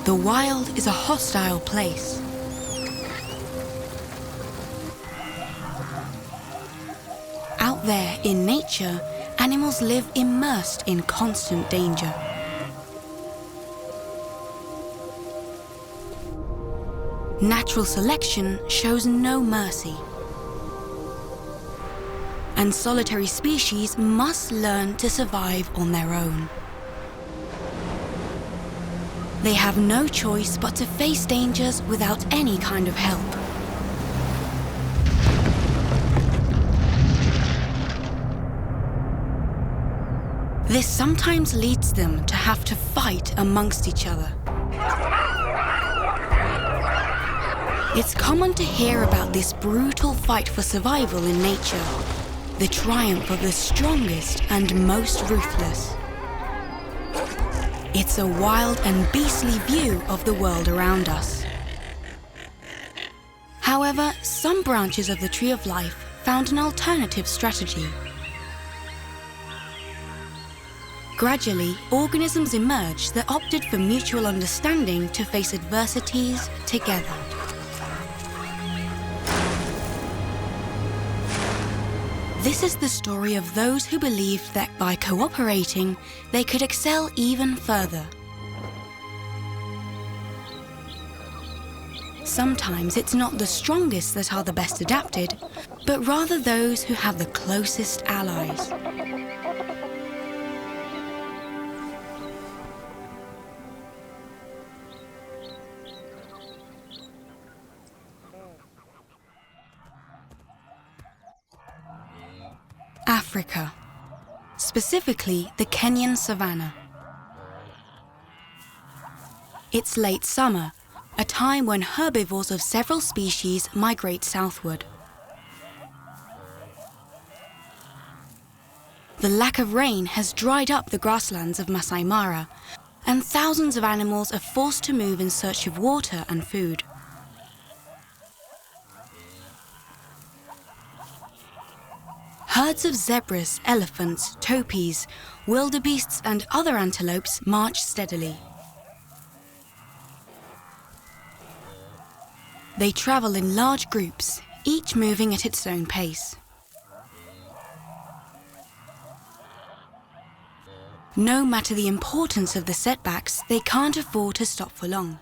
The wild is a hostile place. Out there in nature, animals live immersed in constant danger. Natural selection shows no mercy. And solitary species must learn to survive on their own. They have no choice but to face dangers without any kind of help. This sometimes leads them to have to fight amongst each other. It's common to hear about this brutal fight for survival in nature, the triumph of the strongest and most ruthless. It's a wild and beastly view of the world around us. However, some branches of the Tree of Life found an alternative strategy. Gradually, organisms emerged that opted for mutual understanding to face adversities together. This is the story of those who believed that by cooperating, they could excel even further. Sometimes it's not the strongest that are the best adapted, but rather those who have the closest allies. Africa, specifically the Kenyan savannah. It's late summer, a time when herbivores of several species migrate southward. The lack of rain has dried up the grasslands of Masai Mara, and thousands of animals are forced to move in search of water and food. Herds of zebras, elephants, topis, wildebeests and other antelopes march steadily. They travel in large groups, each moving at its own pace. No matter the importance of the setbacks, they can't afford to stop for long.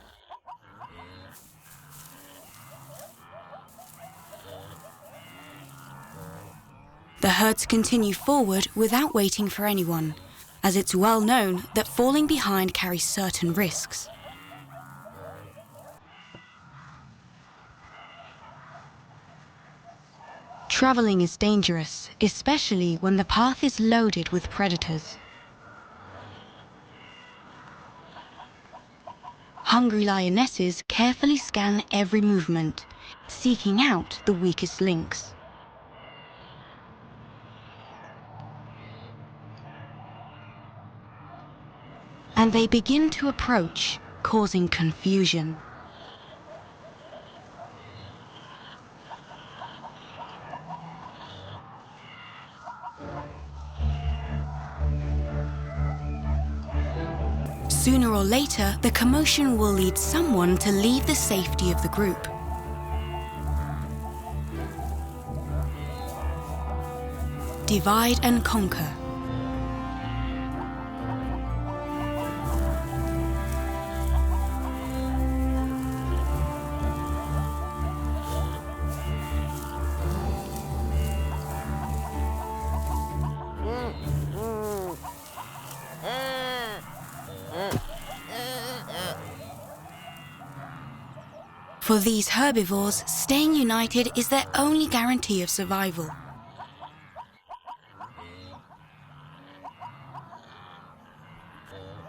The herds continue forward without waiting for anyone, as it's well known that falling behind carries certain risks. Traveling is dangerous, especially when the path is loaded with predators. Hungry lionesses carefully scan every movement, seeking out the weakest links. And they begin to approach, causing confusion. Sooner or later, the commotion will lead someone to leave the safety of the group. Divide and conquer. For these herbivores, staying united is their only guarantee of survival.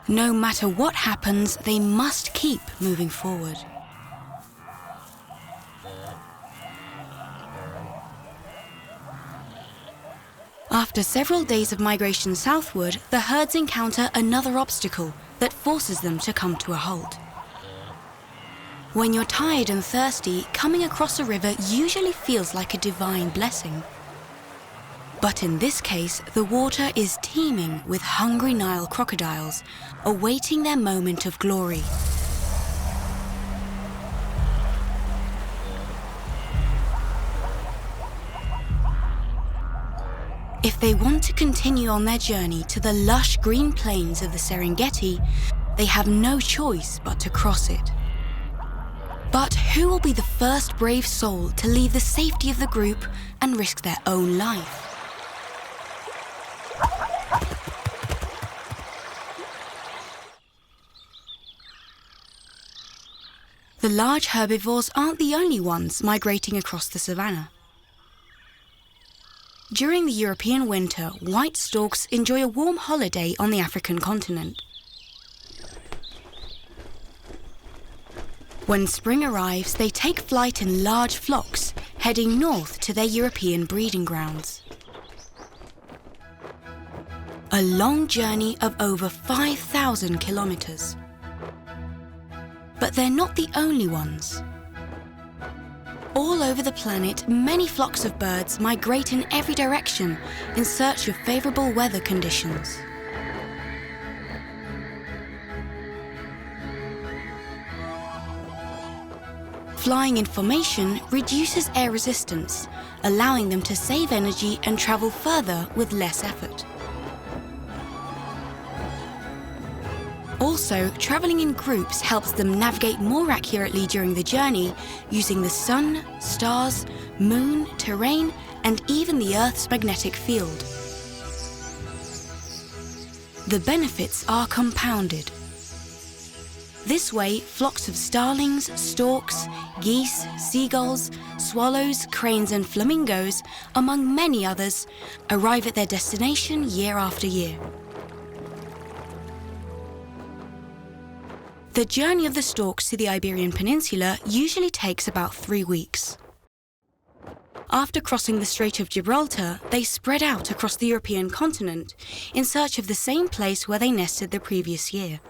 No matter what happens, they must keep moving forward. After several days of migration southward, the herds encounter another obstacle that forces them to come to a halt. When you're tired and thirsty, coming across a river usually feels like a divine blessing. But in this case, the water is teeming with hungry Nile crocodiles, awaiting their moment of glory. If they want to continue on their journey to the lush green plains of the Serengeti, they have no choice but to cross it. But who will be the first brave soul to leave the safety of the group and risk their own life? The large herbivores aren't the only ones migrating across the savannah. During the European winter, white storks enjoy a warm holiday on the African continent. When spring arrives, they take flight in large flocks, heading north to their European breeding grounds. A long journey of over 5,000 kilometers. But they're not the only ones. All over the planet, many flocks of birds migrate in every direction in search of favorable weather conditions. Flying in formation reduces air resistance, allowing them to save energy and travel further with less effort. Also, traveling in groups helps them navigate more accurately during the journey, using the sun, stars, moon, terrain, and even the Earth's magnetic field. The benefits are compounded. This way, flocks of starlings, storks, geese, seagulls, swallows, cranes, and flamingos, among many others, arrive at their destination year after year. The journey of the storks to the Iberian Peninsula usually takes about 3 weeks. After crossing the Strait of Gibraltar, they spread out across the European continent in search of the same place where they nested the previous year.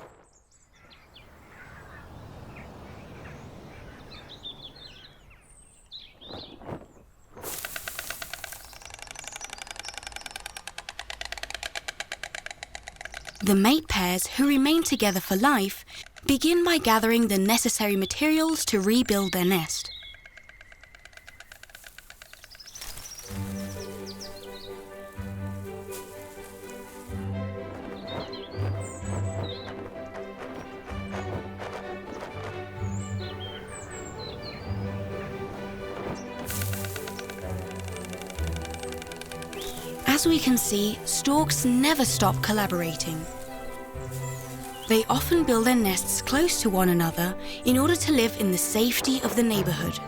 The mate pairs, who remain together for life, begin by gathering the necessary materials to rebuild their nest. As we can see, storks never stop collaborating. They often build their nests close to one another in order to live in the safety of the neighborhood.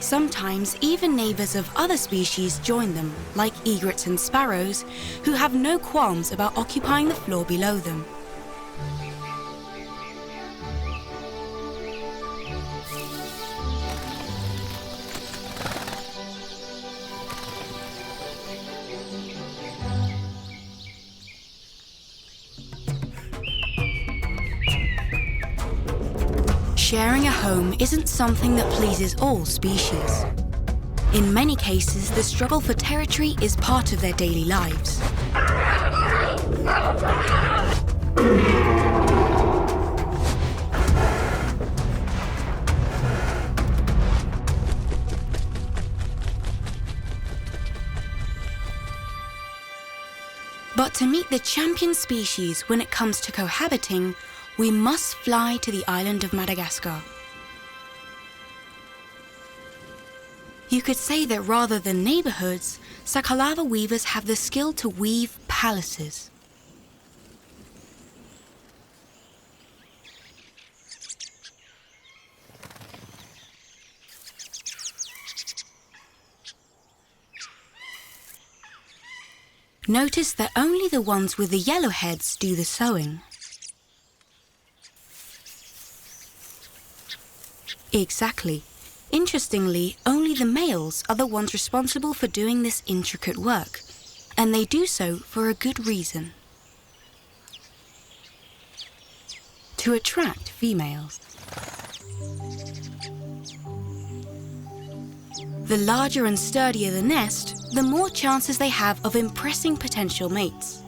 Sometimes even neighbors of other species join them, like egrets and sparrows, who have no qualms about occupying the floor below them. Sharing a home isn't something that pleases all species. In many cases, the struggle for territory is part of their daily lives. But to meet the champion species when it comes to cohabiting, we must fly to the island of Madagascar. You could say that rather than neighborhoods, Sakalava weavers have the skill to weave palaces. Notice that only the ones with the yellow heads do the sewing. Exactly. Interestingly, only the males are the ones responsible for doing this intricate work, and they do so for a good reason: to attract females. The larger and sturdier the nest, the more chances they have of impressing potential mates.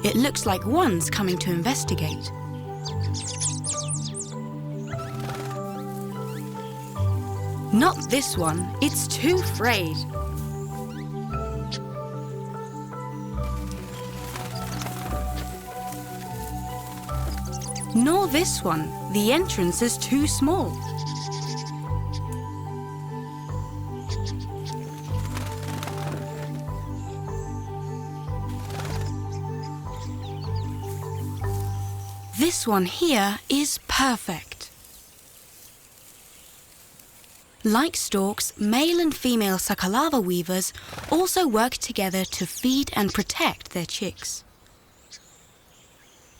It looks like one's coming to investigate. Not this one, it's too frayed. Nor this one, the entrance is too small. This one here is perfect. Like storks, male and female sakalava weavers also work together to feed and protect their chicks.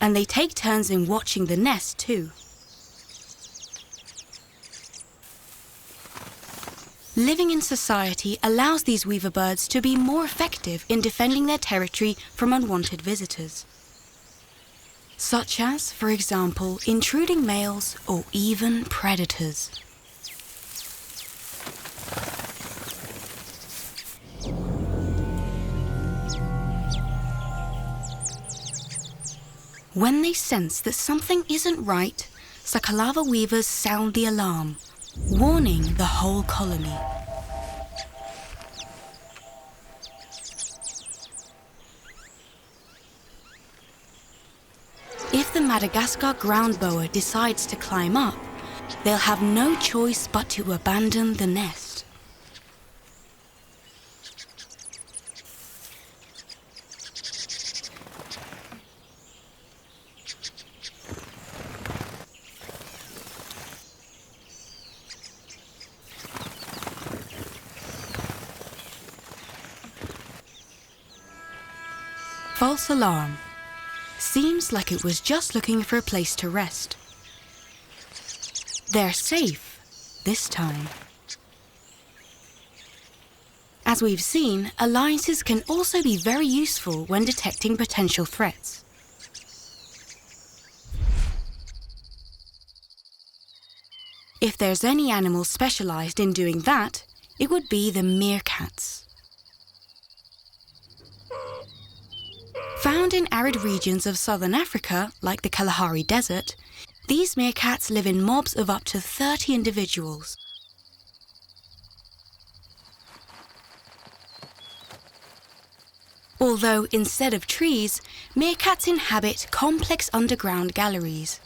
And they take turns in watching the nest too. Living in society allows these weaver birds to be more effective in defending their territory from unwanted visitors. Such as, for example, intruding males or even predators. When they sense that something isn't right, sakalava weavers sound the alarm, warning the whole colony. If the Madagascar ground boa decides to climb up, they'll have no choice but to abandon the nest. False alarm. Seems like it was just looking for a place to rest. They're safe this time. As we've seen, alliances can also be very useful when detecting potential threats. If there's any animal specialized in doing that, it would be the meerkats. Found in arid regions of southern Africa, like the Kalahari Desert, these meerkats live in mobs of up to 30 individuals. Although instead of trees, meerkats inhabit complex underground galleries.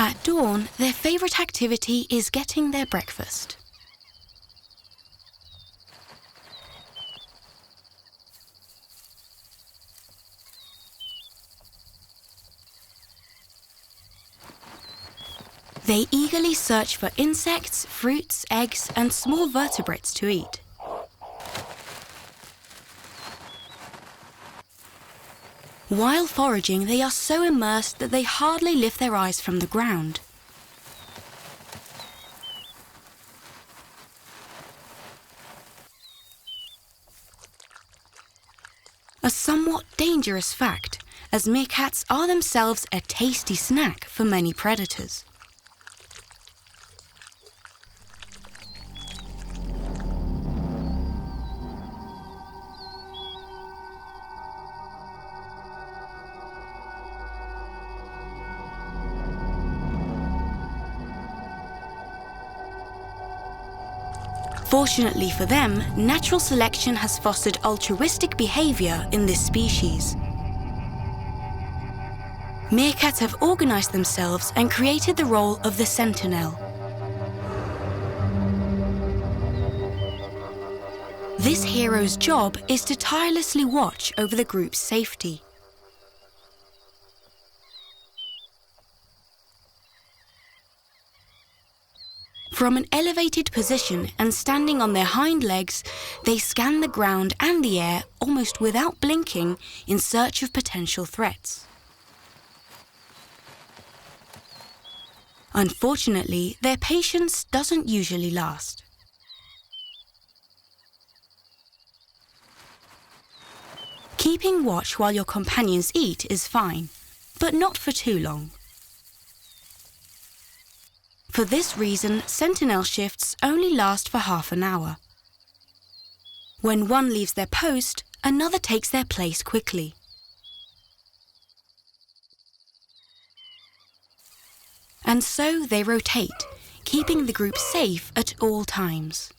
At dawn, their favorite activity is getting their breakfast. They eagerly search for insects, fruits, eggs, and small vertebrates to eat. While foraging, they are so immersed that they hardly lift their eyes from the ground. A somewhat dangerous fact, as meerkats are themselves a tasty snack for many predators. Fortunately for them, natural selection has fostered altruistic behavior in this species. Meerkats have organized themselves and created the role of the sentinel. This hero's job is to tirelessly watch over the group's safety. From an elevated position and standing on their hind legs, they scan the ground and the air almost without blinking in search of potential threats. Unfortunately, their patience doesn't usually last. Keeping watch while your companions eat is fine, but not for too long. For this reason, sentinel shifts only last for half an hour. When one leaves their post, another takes their place quickly. And so they rotate, keeping the group safe at all times.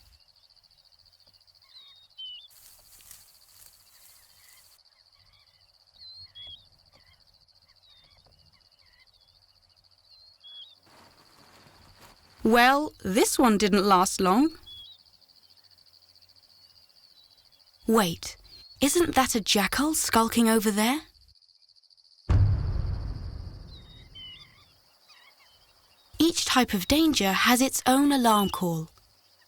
Well, this one didn't last long. Wait, isn't that a jackal skulking over there? Each type of danger has its own alarm call.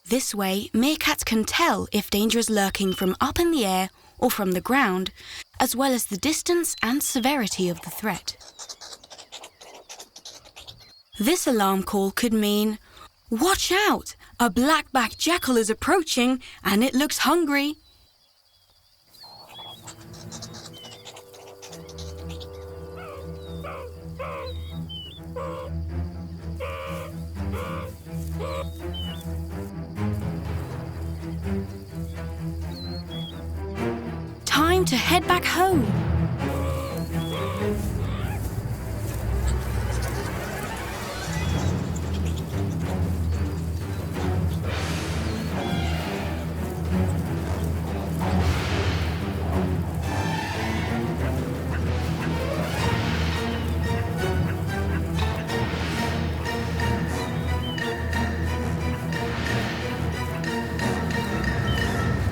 This way, meerkats can tell if danger is lurking from up in the air or from the ground, as well as the distance and severity of the threat. This alarm call could mean, "Watch out! A black-backed jackal is approaching and it looks hungry." Time to head back home.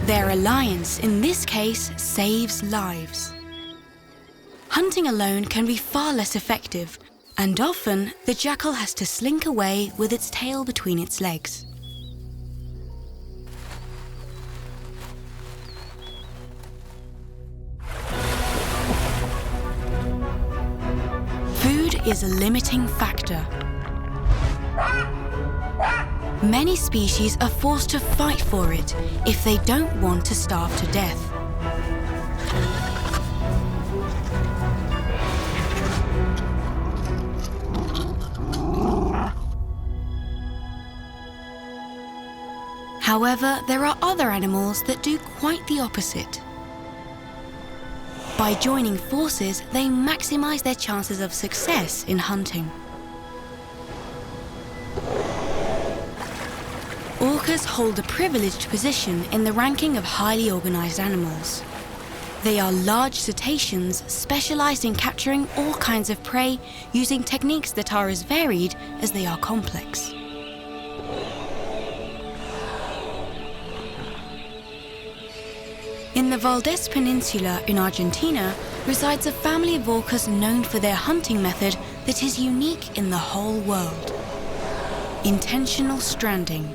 Their alliance, in this case, saves lives. Hunting alone can be far less effective, and often the jackal has to slink away with its tail between its legs. Food is a limiting factor. Many species are forced to fight for it if they don't want to starve to death. However, there are other animals that do quite the opposite. By joining forces, they maximize their chances of success in hunting. Orcas hold a privileged position in the ranking of highly organized animals. They are large cetaceans specialized in capturing all kinds of prey using techniques that are as varied as they are complex. In the Valdés Peninsula in Argentina resides a family of orcas known for their hunting method that is unique in the whole world: intentional stranding.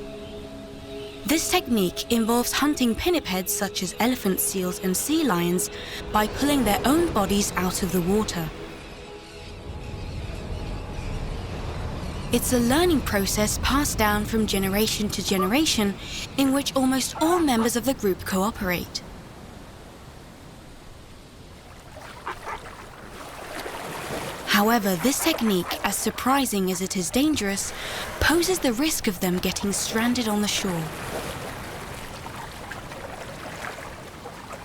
This technique involves hunting pinnipeds such as elephant seals and sea lions by pulling their own bodies out of the water. It's a learning process passed down from generation to generation in which almost all members of the group cooperate. However, this technique, as surprising as it is dangerous, poses the risk of them getting stranded on the shore.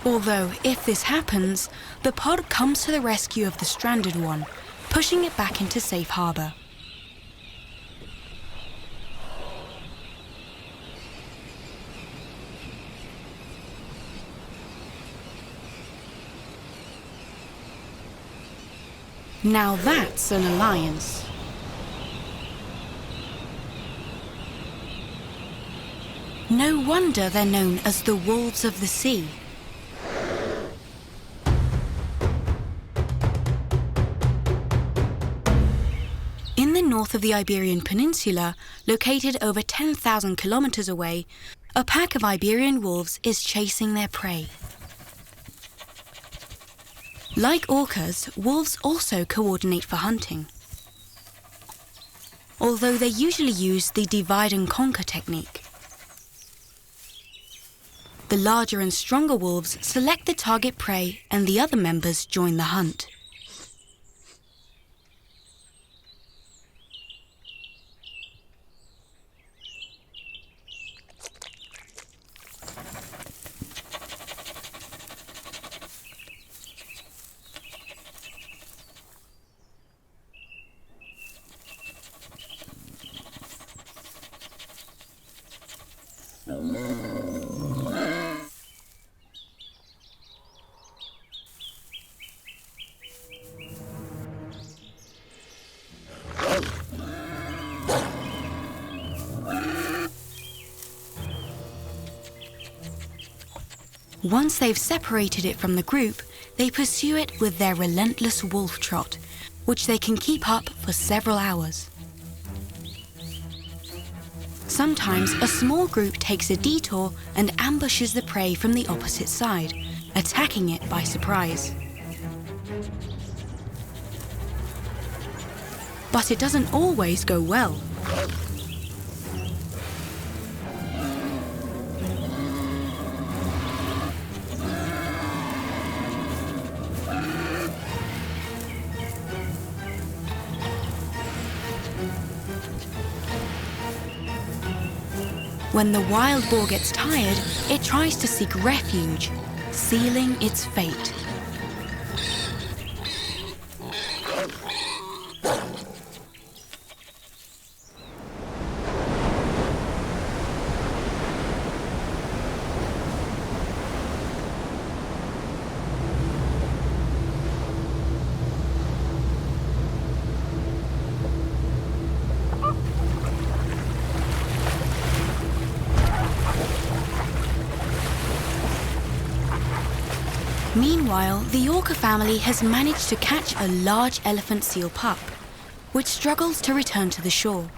Although, if this happens, the pod comes to the rescue of the stranded one, pushing it back into safe harbor. Now that's an alliance. No wonder they're known as the wolves of the sea. In the north of the Iberian Peninsula, located over 10,000 kilometers away, a pack of Iberian wolves is chasing their prey. Like orcas, wolves also coordinate for hunting. Although they usually use the divide and conquer technique. The larger and stronger wolves select the target prey and the other members join the hunt. Once they've separated it from the group, they pursue it with their relentless wolf trot, which they can keep up for several hours. Sometimes a small group takes a detour and ambushes the prey from the opposite side, attacking it by surprise. But it doesn't always go well. When the wild boar gets tired, it tries to seek refuge, sealing its fate. Meanwhile, the orca family has managed to catch a large elephant seal pup, which struggles to return to the shore.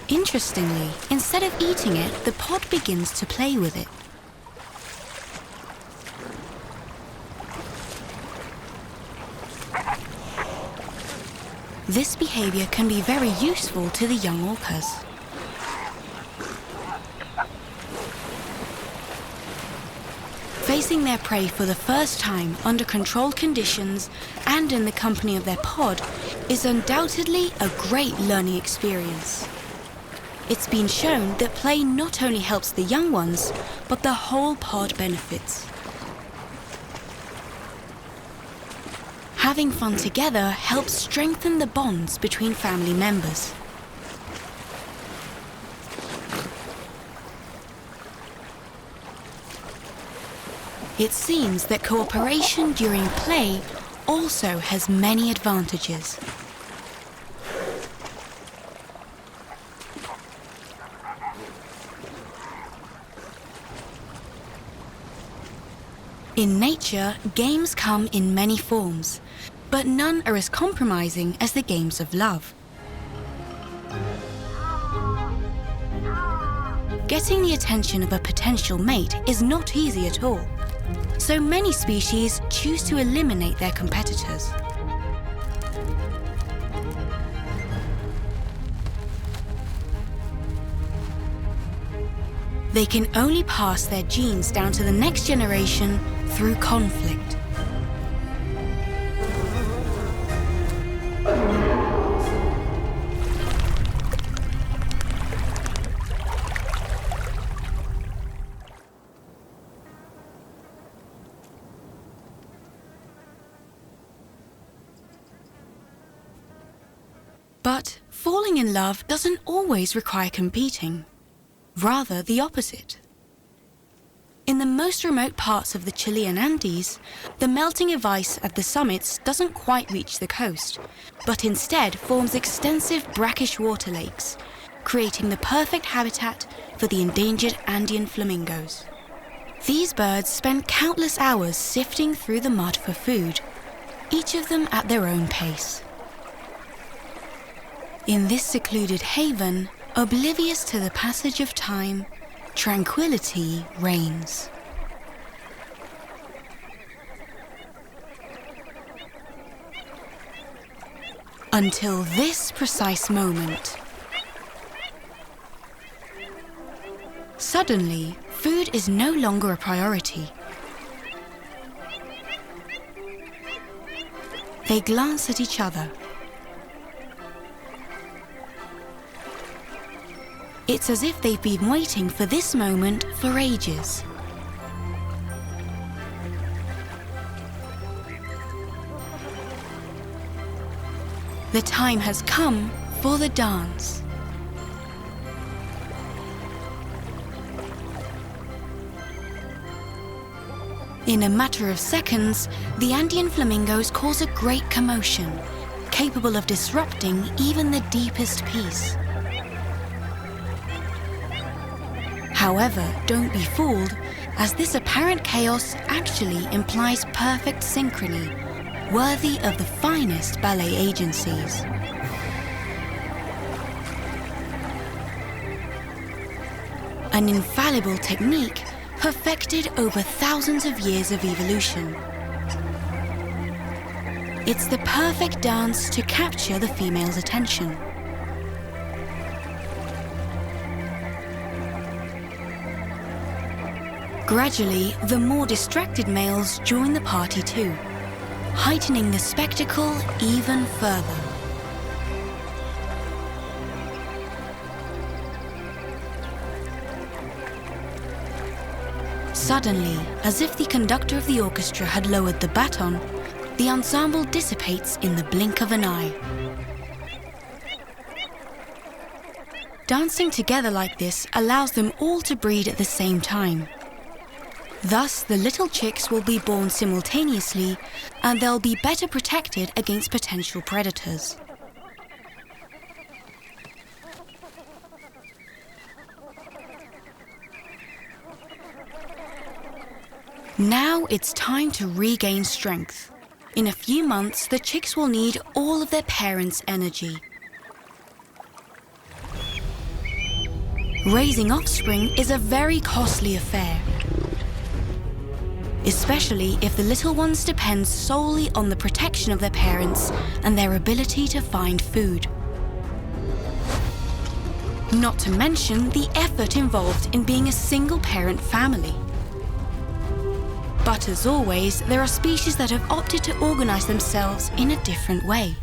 Interestingly, instead of eating it, the pod begins to play with it. This behavior can be very useful to the young orcas. Facing their prey for the first time under controlled conditions and in the company of their pod is undoubtedly a great learning experience. It's been shown that play not only helps the young ones, but the whole pod benefits. Having fun together helps strengthen the bonds between family members. It seems that cooperation during play also has many advantages. In nature, games come in many forms, but none are as compromising as the games of love. Getting the attention of a potential mate is not easy at all, so many species choose to eliminate their competitors. They can only pass their genes down to the next generation through conflict. But falling in love doesn't always require competing. Rather, the opposite. In the most remote parts of the Chilean Andes, the melting of ice at the summits doesn't quite reach the coast, but instead forms extensive brackish water lakes, creating the perfect habitat for the endangered Andean flamingos. These birds spend countless hours sifting through the mud for food, each of them at their own pace. In this secluded haven, oblivious to the passage of time, tranquility reigns. Until this precise moment. Suddenly, food is no longer a priority. They glance at each other. It's as if they've been waiting for this moment for ages. The time has come for the dance. In a matter of seconds, the Andean flamingos cause a great commotion, capable of disrupting even the deepest peace. However, don't be fooled, as this apparent chaos actually implies perfect synchrony, worthy of the finest ballet agencies. An infallible technique perfected over thousands of years of evolution. It's the perfect dance to capture the female's attention. Gradually, the more distracted males join the party too, heightening the spectacle even further. Suddenly, as if the conductor of the orchestra had lowered the baton, the ensemble dissipates in the blink of an eye. Dancing together like this allows them all to breed at the same time. Thus, the little chicks will be born simultaneously, and they'll be better protected against potential predators. Now it's time to regain strength. In a few months, the chicks will need all of their parents' energy. Raising offspring is a very costly affair, especially if the little ones depend solely on the protection of their parents and their ability to find food. Not to mention the effort involved in being a single-parent family. But as always, there are species that have opted to organize themselves in a different way.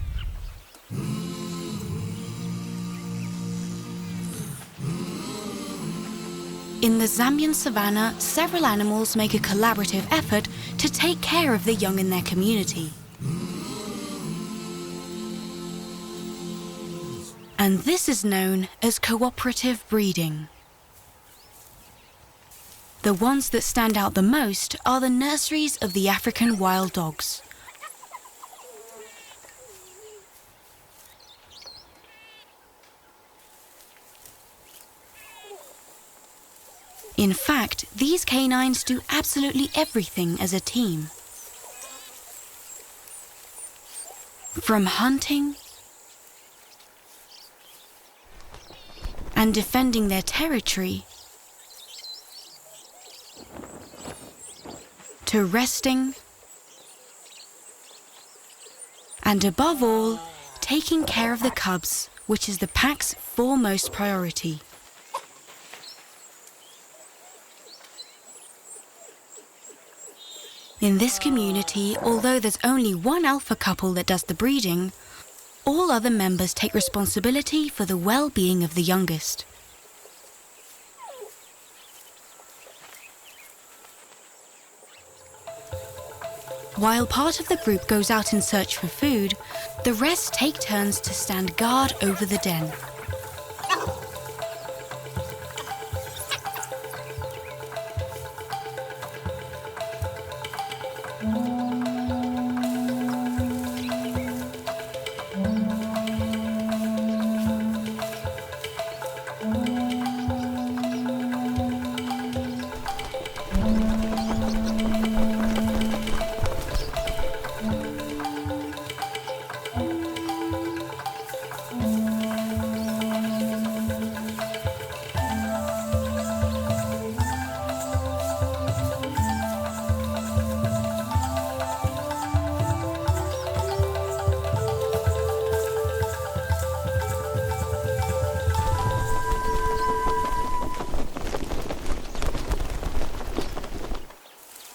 In the Zambian savannah, several animals make a collaborative effort to take care of the young in their community. And this is known as cooperative breeding. The ones that stand out the most are the nurseries of the African wild dogs. In fact, these canines do absolutely everything as a team. From hunting and defending their territory to resting and, above all, taking care of the cubs, which is the pack's foremost priority. In this community, although there's only one alpha couple that does the breeding, all other members take responsibility for the well-being of the youngest. While part of the group goes out in search for food, the rest take turns to stand guard over the den.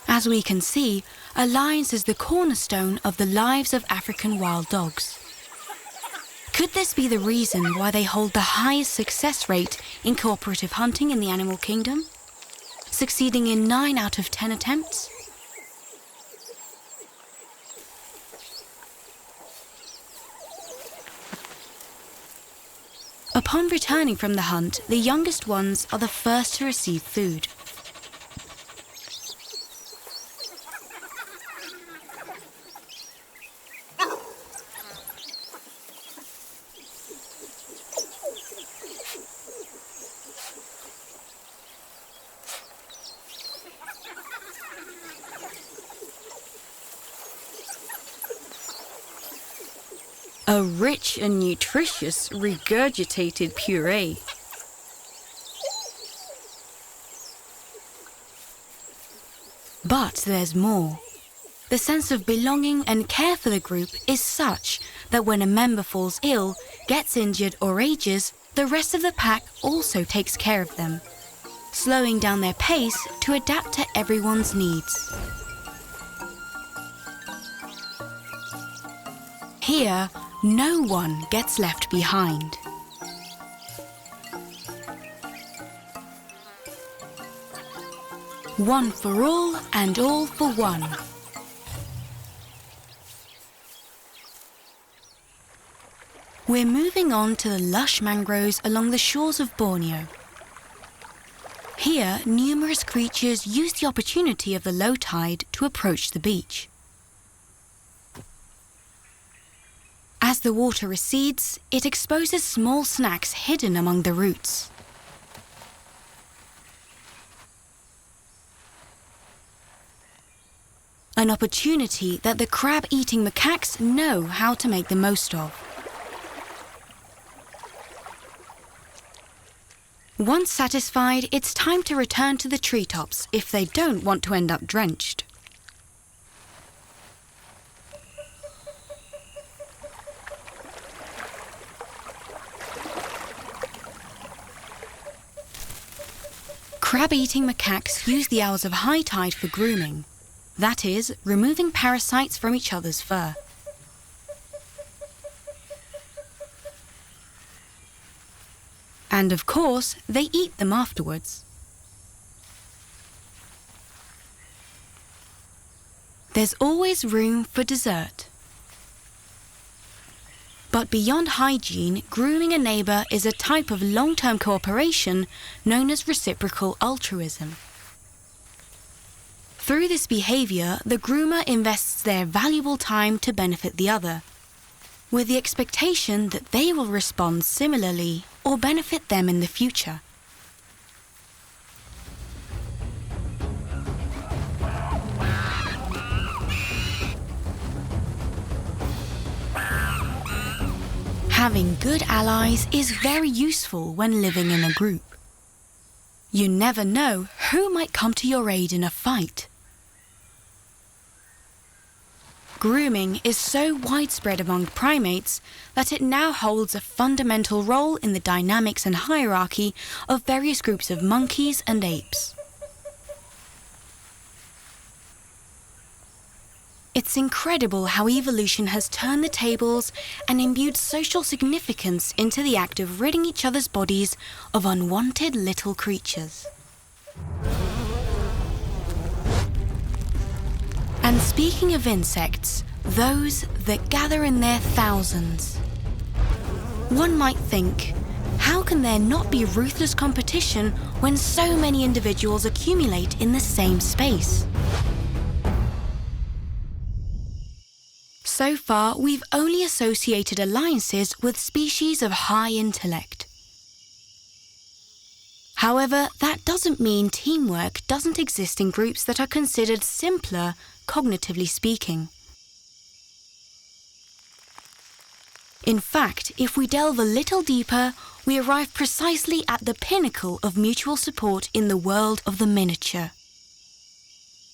As we can see, alliance is the cornerstone of the lives of African wild dogs. Could this be the reason why they hold the highest success rate in cooperative hunting in the animal kingdom, succeeding in 9 out of 10 attempts? Upon returning from the hunt, the youngest ones are the first to receive food. A rich and nutritious regurgitated puree. But there's more. The sense of belonging and care for the group is such that when a member falls ill, gets injured or ages, the rest of the pack also takes care of them, slowing down their pace to adapt to everyone's needs. Here, no one gets left behind. One for all and all for one. We're moving on to the lush mangroves along the shores of Borneo. Here, numerous creatures use the opportunity of the low tide to approach the beach. As the water recedes, it exposes small snacks hidden among the roots. An opportunity that the crab-eating macaques know how to make the most of. Once satisfied, it's time to return to the treetops if they don't want to end up drenched. Crab-eating macaques use the hours of high tide for grooming. That is, removing parasites from each other's fur. And of course, they eat them afterwards. There's always room for dessert. But beyond hygiene, grooming a neighbour is a type of long-term cooperation known as reciprocal altruism. Through this behaviour, the groomer invests their valuable time to benefit the other, with the expectation that they will respond similarly or benefit them in the future. Having good allies is very useful when living in a group. You never know who might come to your aid in a fight. Grooming is so widespread among primates that it now holds a fundamental role in the dynamics and hierarchy of various groups of monkeys and apes. It's incredible how evolution has turned the tables and imbued social significance into the act of ridding each other's bodies of unwanted little creatures. And speaking of insects, those that gather in their thousands. One might think, how can there not be ruthless competition when so many individuals accumulate in the same space? So far, we've only associated alliances with species of high intellect. However, that doesn't mean teamwork doesn't exist in groups that are considered simpler, cognitively speaking. In fact, if we delve a little deeper, we arrive precisely at the pinnacle of mutual support in the world of the miniature.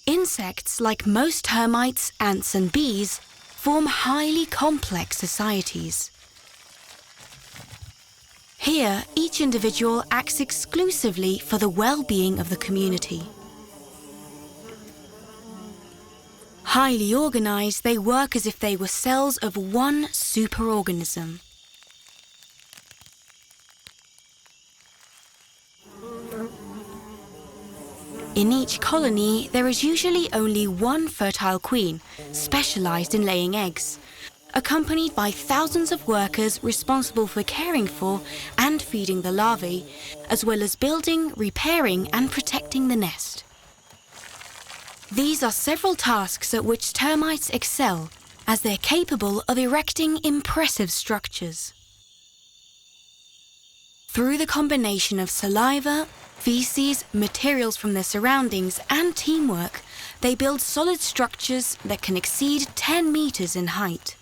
Insects, like most termites, ants and bees, form highly complex societies. Here, each individual acts exclusively for the well-being of the community. Highly organized, they work as if they were cells of one superorganism. In each colony, there is usually only one fertile queen, specialized in laying eggs, accompanied by thousands of workers responsible for caring for and feeding the larvae, as well as building, repairing, and protecting the nest. These are several tasks at which termites excel, as they're capable of erecting impressive structures. Through the combination of saliva, feces, materials from their surroundings, and teamwork, they build solid structures that can exceed 10 meters in height.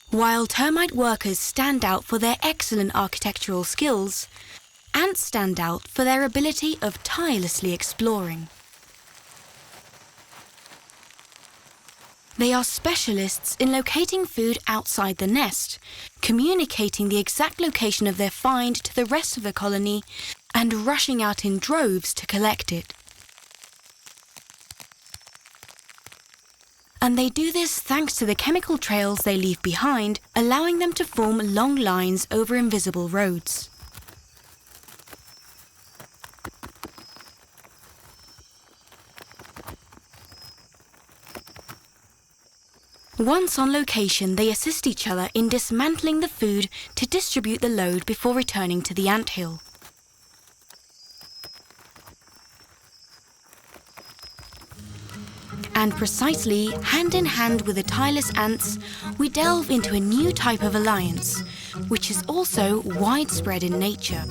While termite workers stand out for their excellent architectural skills, ants stand out for their ability of tirelessly exploring. They are specialists in locating food outside the nest, communicating the exact location of their find to the rest of the colony, and rushing out in droves to collect it. And they do this thanks to the chemical trails they leave behind, allowing them to form long lines over invisible roads. Once on location, they assist each other in dismantling the food to distribute the load before returning to the anthill. And precisely, hand in hand with the tireless ants, we delve into a new type of alliance, which is also widespread in nature.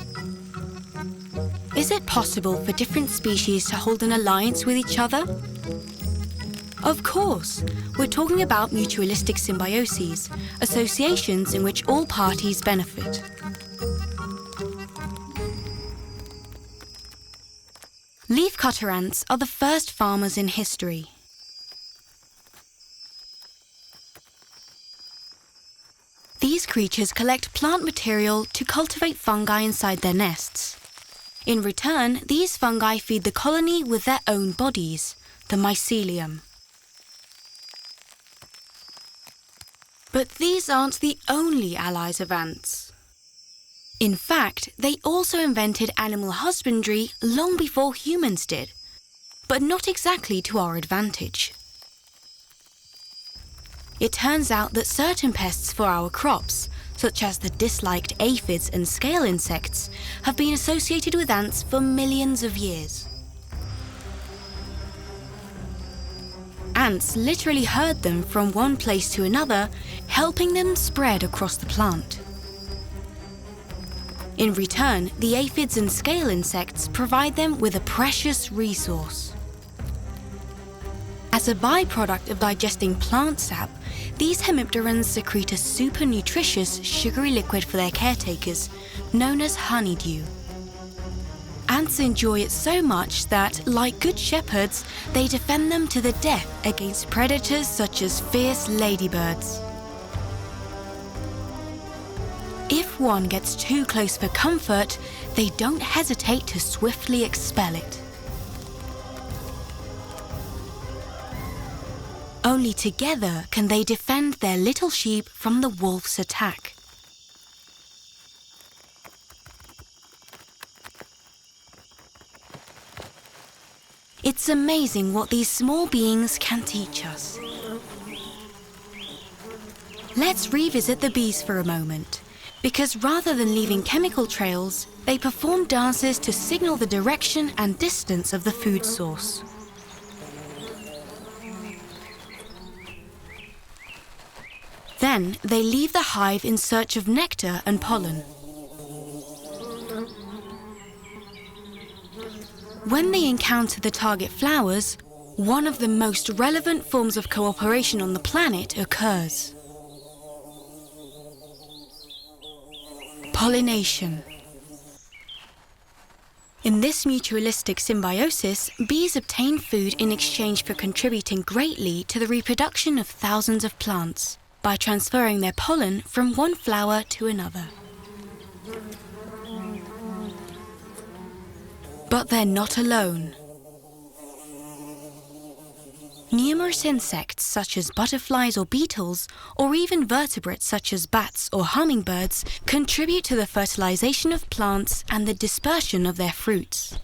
Is it possible for different species to hold an alliance with each other? Of course, we're talking about mutualistic symbioses, associations in which all parties benefit. Leafcutter ants are the first farmers in history. These creatures collect plant material to cultivate fungi inside their nests. In return, these fungi feed the colony with their own bodies, the mycelium. But these aren't the only allies of ants. In fact, they also invented animal husbandry long before humans did, but not exactly to our advantage. It turns out that certain pests for our crops, such as the disliked aphids and scale insects, have been associated with ants for millions of years. Ants literally herd them from one place to another, helping them spread across the plant. In return, the aphids and scale insects provide them with a precious resource. As a byproduct of digesting plant sap, these hemipterans secrete a super nutritious, sugary liquid for their caretakers, known as honeydew. Ants enjoy it so much that, like good shepherds, they defend them to the death against predators such as fierce ladybirds. If one gets too close for comfort, they don't hesitate to swiftly expel it. Only together can they defend their little sheep from the wolf's attack. It's amazing what these small beings can teach us. Let's revisit the bees for a moment, because rather than leaving chemical trails, they perform dances to signal the direction and distance of the food source. Then they leave the hive in search of nectar and pollen. When they encounter the target flowers, one of the most relevant forms of cooperation on the planet occurs. Pollination. In this mutualistic symbiosis, bees obtain food in exchange for contributing greatly to the reproduction of thousands of plants, by transferring their pollen from one flower to another. But they're not alone. Numerous insects such as butterflies or beetles, or even vertebrates such as bats or hummingbirds, contribute to the fertilization of plants and the dispersion of their fruits.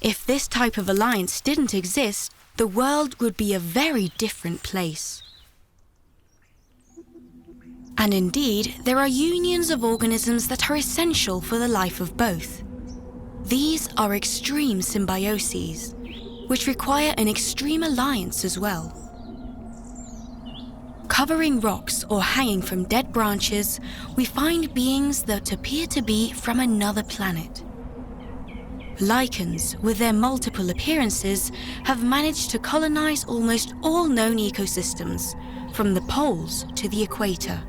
If this type of alliance didn't exist, the world would be a very different place. And indeed, there are unions of organisms that are essential for the life of both. These are extreme symbioses, which require an extreme alliance as well. Covering rocks or hanging from dead branches, we find beings that appear to be from another planet. Lichens, with their multiple appearances, have managed to colonize almost all known ecosystems, from the poles to the equator.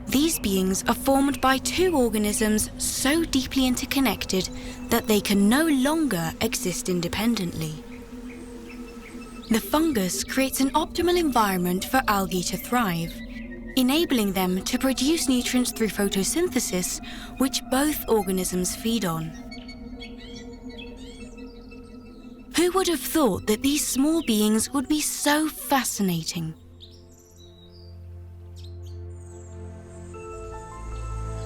These beings are formed by two organisms so deeply interconnected that they can no longer exist independently. The fungus creates an optimal environment for algae to thrive, enabling them to produce nutrients through photosynthesis, which both organisms feed on. Who would have thought that these small beings would be so fascinating?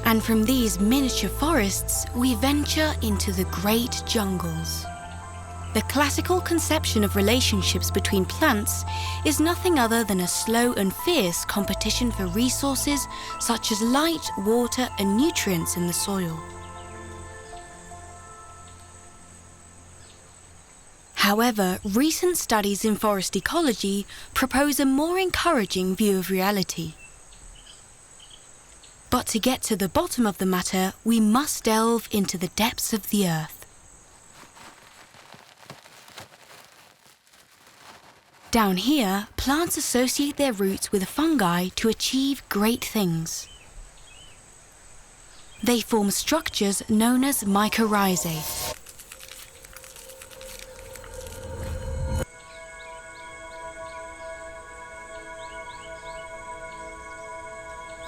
And from these miniature forests, we venture into the great jungles. The classical conception of relationships between plants is nothing other than a slow and fierce competition for resources such as light, water, and nutrients in the soil. However, recent studies in forest ecology propose a more encouraging view of reality. But to get to the bottom of the matter, we must delve into the depths of the earth. Down here, plants associate their roots with fungi to achieve great things. They form structures known as mycorrhizae.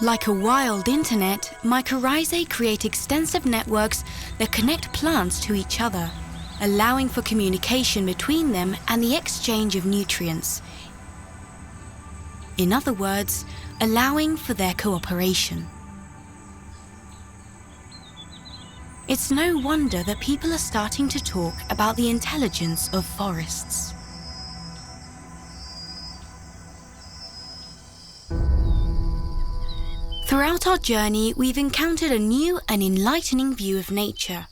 Like a wild internet, mycorrhizae create extensive networks that connect plants to each other, allowing for communication between them and the exchange of nutrients. In other words, allowing for their cooperation. It's no wonder that people are starting to talk about the intelligence of forests. Throughout our journey, we've encountered a new and enlightening view of nature.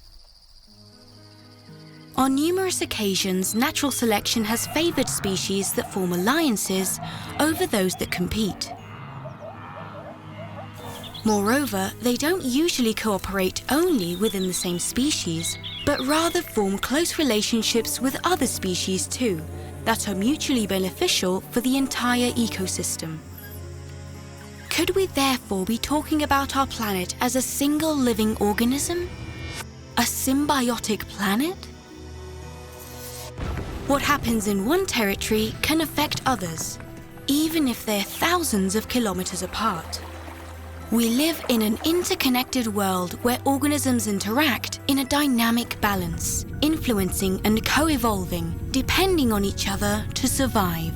On numerous occasions, natural selection has favoured species that form alliances over those that compete. Moreover, they don't usually cooperate only within the same species, but rather form close relationships with other species too, that are mutually beneficial for the entire ecosystem. Could we therefore be talking about our planet as a single living organism? A symbiotic planet? What happens in one territory can affect others, even if they're thousands of kilometers apart. We live in an interconnected world where organisms interact in a dynamic balance, influencing and co-evolving, depending on each other to survive.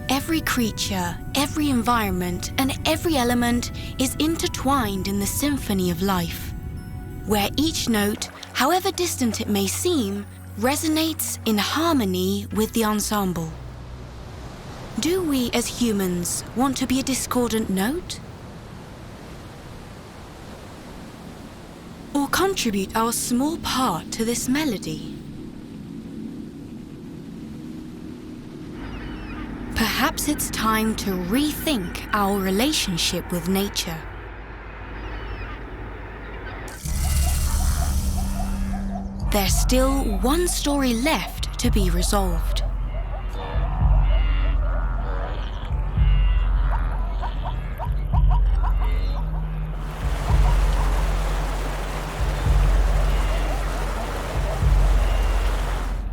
Every creature, every environment, and every element is intertwined in the symphony of life, where each note, however distant it may seem, resonates in harmony with the ensemble. Do we as humans want to be a discordant note? Or contribute our small part to this melody? Perhaps it's time to rethink our relationship with nature. There's still one story left to be resolved.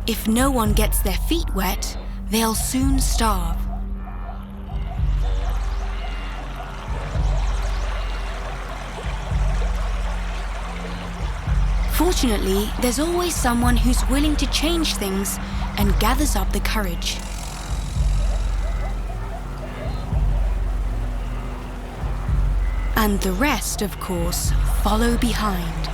If no one gets their feet wet, they'll soon starve. Fortunately, there's always someone who's willing to change things and gathers up the courage. And the rest, of course, follow behind.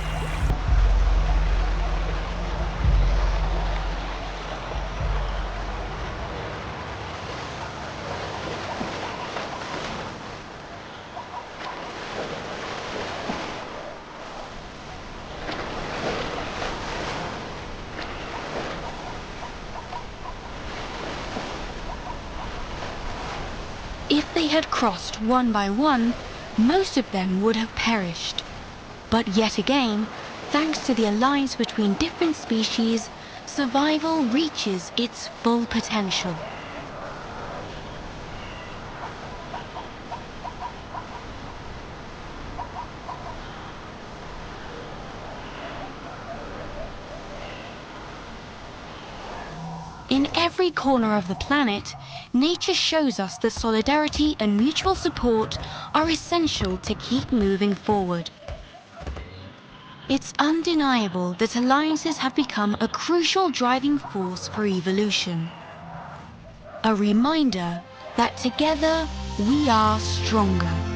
If they had crossed one by one, most of them would have perished. But yet again, thanks to the alliance between different species, survival reaches its full potential. In every corner of the planet, nature shows us that solidarity and mutual support are essential to keep moving forward. It's undeniable that alliances have become a crucial driving force for evolution. A reminder that together we are stronger.